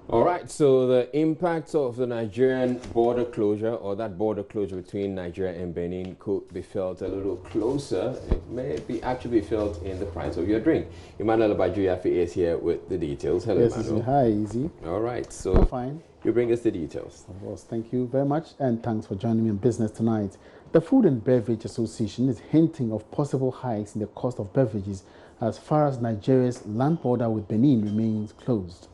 All right, so the impact of the Nigerian border closure, or that border closure between Nigeria and Benin, could be felt a little closer. It may be actually felt in the price of your drink. Emmanuel Abajuyafi is here with the details. Hello, Yes, Izzy. Emmanuel. Hi, Izzy. All right, I'm so fine. you bring us the details. Of course, thank you very much, and thanks for joining me in business tonight. The Food and Beverage Association is hinting of possible hikes in the cost of beverages as far as Nigeria's land border with Benin remains closed.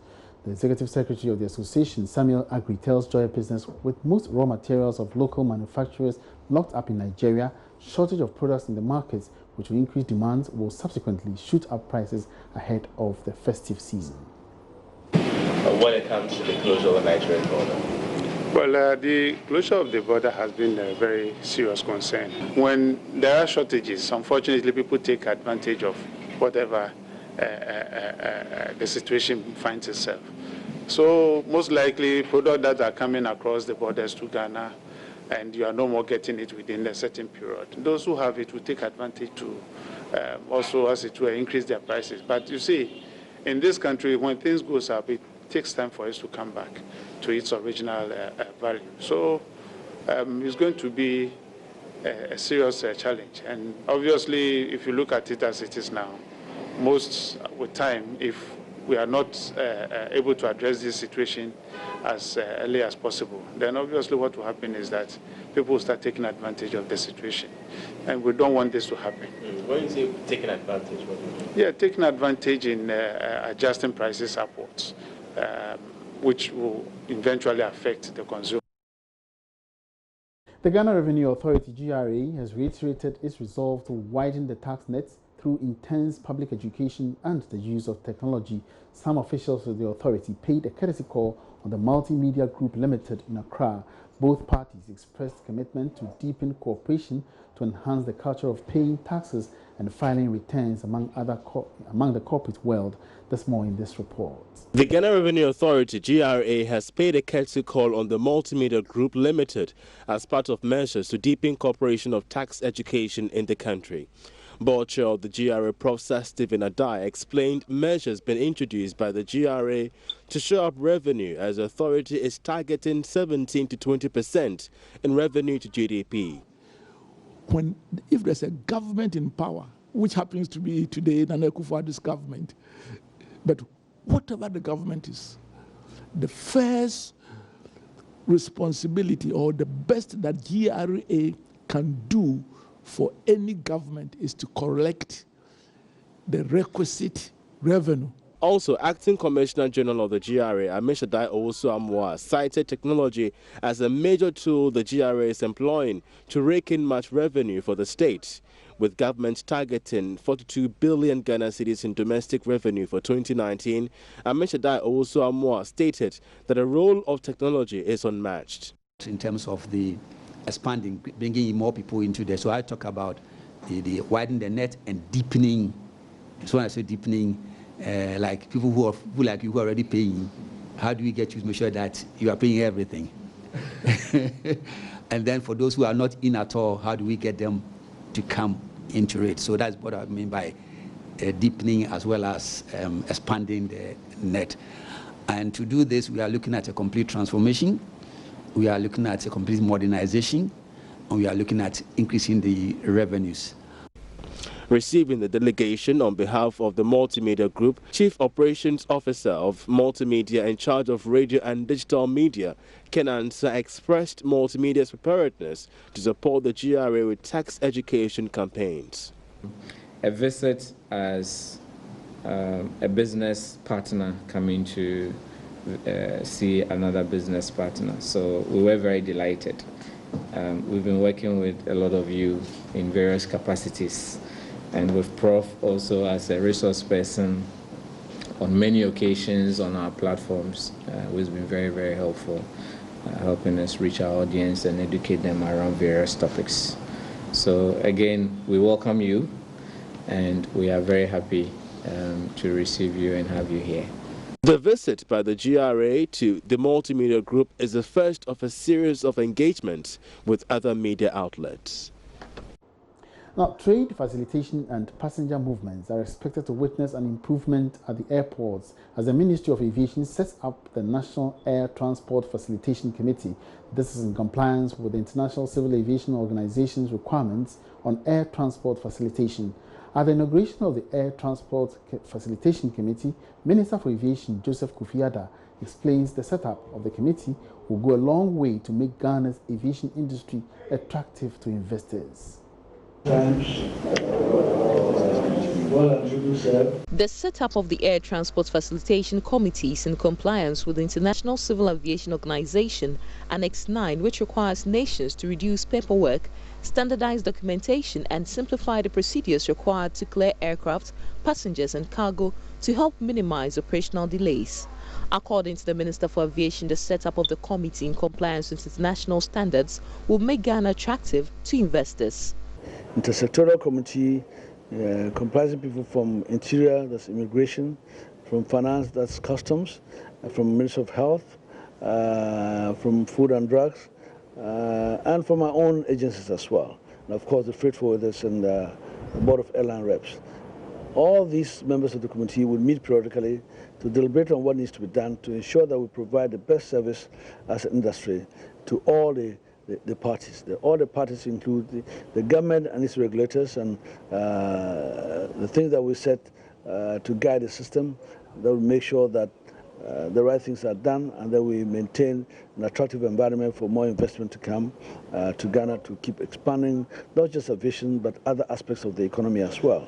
The executive secretary of the association, Samuel Agri, tells Joy Business with most raw materials of local manufacturers locked up in Nigeria, shortage of products in the markets, which will increase demands, will subsequently shoot up prices ahead of the festive season. When it comes to the closure of the Nigerian border? Well, the closure of the border has been a very serious concern. When there are shortages, unfortunately, people take advantage of whatever the situation finds itself. So most likely, products that are coming across the borders to Ghana, and you are no more getting it within a certain period. Those who have it will take advantage to also, as it were, increase their prices. But you see, in this country, when things goes up, it takes time for it to come back to its original value. So it's going to be a serious challenge. And obviously, if you look at it as it is now, most with time, if we are not able to address this situation as early as possible, then obviously what will happen is that people will start taking advantage of the situation. And we don't want this to happen. When you say taking advantage, what do you mean? Yeah, taking advantage in adjusting prices upwards, which will eventually affect the consumer. The Ghana Revenue Authority, GRA, has reiterated its resolve to widen the tax nets through intense public education and the use of technology. Some officials of the authority paid a courtesy call on the Multimedia Group Limited in Accra. Both parties expressed commitment to deepen cooperation to enhance the culture of paying taxes and filing returns among the corporate world. There's more in this report. The Ghana Revenue Authority, GRA, has paid a courtesy call on the Multimedia Group Limited as part of measures to deepen cooperation of tax education in the country. Board Chair of the GRA, Professor Stephen Adai, explained measures been introduced by the GRA to show up revenue as the authority is targeting 17 to 20% in revenue to GDP. If there's a government in power, which happens to be today Nana Akufo-Addo's government, but whatever the government is, the first responsibility or the best that GRA can do for any government is to collect the requisite revenue. Also, Acting Commissioner General of the GRA, Amishadai Owusu-Amoah, cited technology as a major tool the GRA is employing to rake in much revenue for the state, with government targeting 42 billion Ghana cedis in domestic revenue for 2019. Amishadai Owusu-Amoah stated that the role of technology is unmatched. In terms of the expanding, bringing in more people into there. So I talk about the widening the net and deepening. So when I say deepening, like people who like you who are already paying, how do we get you to make sure that you are paying everything? And then for those who are not in at all, how do we get them to come into it? So that's what I mean by deepening as well as expanding the net. And to do this, we are looking at a complete transformation. We are looking at a complete modernization, and we are looking at increasing the revenues. Receiving the delegation on behalf of the Multimedia Group, Chief Operations Officer of Multimedia in charge of radio and digital media, Ken Ansah, expressed Multimedia's preparedness to support the GRA with tax education campaigns. A visit as a business partner coming to see another business partner. So we were very delighted. We've been working with a lot of you in various capacities, and with Prof also as a resource person on many occasions on our platforms, who's been very, very helpful, helping us reach our audience and educate them around various topics. So again, we welcome you, and we are very happy to receive you and have you here. The visit by the GRA to the Multimedia Group is the first of a series of engagements with other media outlets. Now, trade, facilitation and passenger movements are expected to witness an improvement at the airports as the Ministry of Aviation sets up the National Air Transport Facilitation Committee. This is in compliance with the International Civil Aviation Organization's requirements on air transport facilitation. At the inauguration of the Air Transport Facilitation Committee, Minister for Aviation Joseph Kofi Adda explains the setup of the committee will go a long way to make Ghana's aviation industry attractive to investors. The setup of the Air Transport Facilitation Committee is in compliance with the International Civil Aviation Organization Annex 9, which requires nations to reduce paperwork, standardize documentation and simplify the procedures required to clear aircraft, passengers and cargo to help minimize operational delays. According to the Minister for Aviation, the setup of the committee in compliance with international standards will make Ghana attractive to investors. Intersectoral committee comprising people from Interior, that's Immigration, from Finance, that's Customs, from Ministry of Health, from Food and Drugs, and from our own agencies as well. And of course, the freight forwarders and the Board of Airline Reps. All these members of the committee will meet periodically to deliberate on what needs to be done to ensure that we provide the best service as an industry to all the parties. All the parties include the government and its regulators and the things that we set to guide the system that will make sure that the right things are done and that we maintain an attractive environment for more investment to come to Ghana to keep expanding not just aviation but other aspects of the economy as well.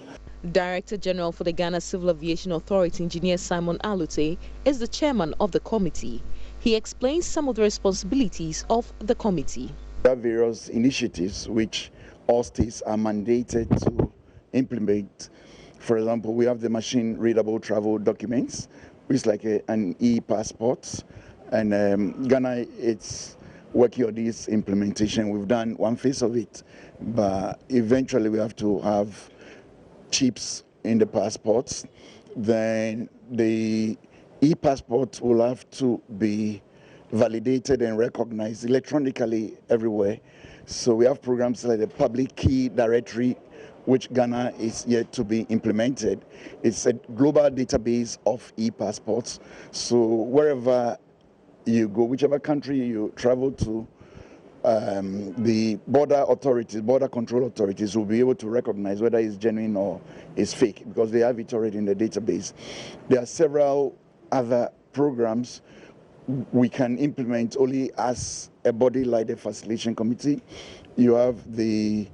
Director General for the Ghana Civil Aviation Authority, Engineer Simon Alute, is the chairman of the committee. He explains some of the responsibilities of the committee. There are various initiatives which all states are mandated to implement. For example, we have the machine-readable travel documents, which is like an e-passport. And Ghana, it's working on this implementation. We've done one phase of it, but eventually we have to have chips in the passports. Then the e-passport will have to be validated and recognized electronically everywhere. So we have programs like the Public Key Directory, which Ghana is yet to be implemented. It's a global database of e-passports. So wherever you go, whichever country you travel to, the border authorities, border control authorities will be able to recognize whether it's genuine or it's fake because they have it already in the database. There are several other programs we can implement only as a body like the Facilitation Committee. You have the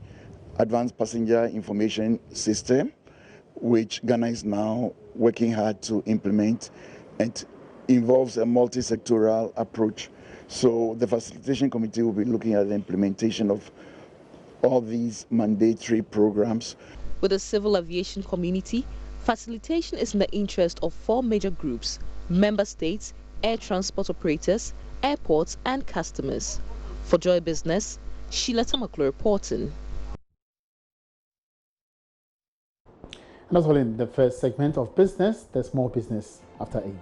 Advanced Passenger Information System, which Ghana is now working hard to implement, and involves a multi-sectoral approach. So the Facilitation Committee will be looking at the implementation of all these mandatory programs. With the civil aviation community, facilitation is in the interest of 4 major groups: member states, air transport operators, airports and customers. For Joy Business, Sheila Tamaklo reporting. And that's all in the first segment of business. There's more business after 8.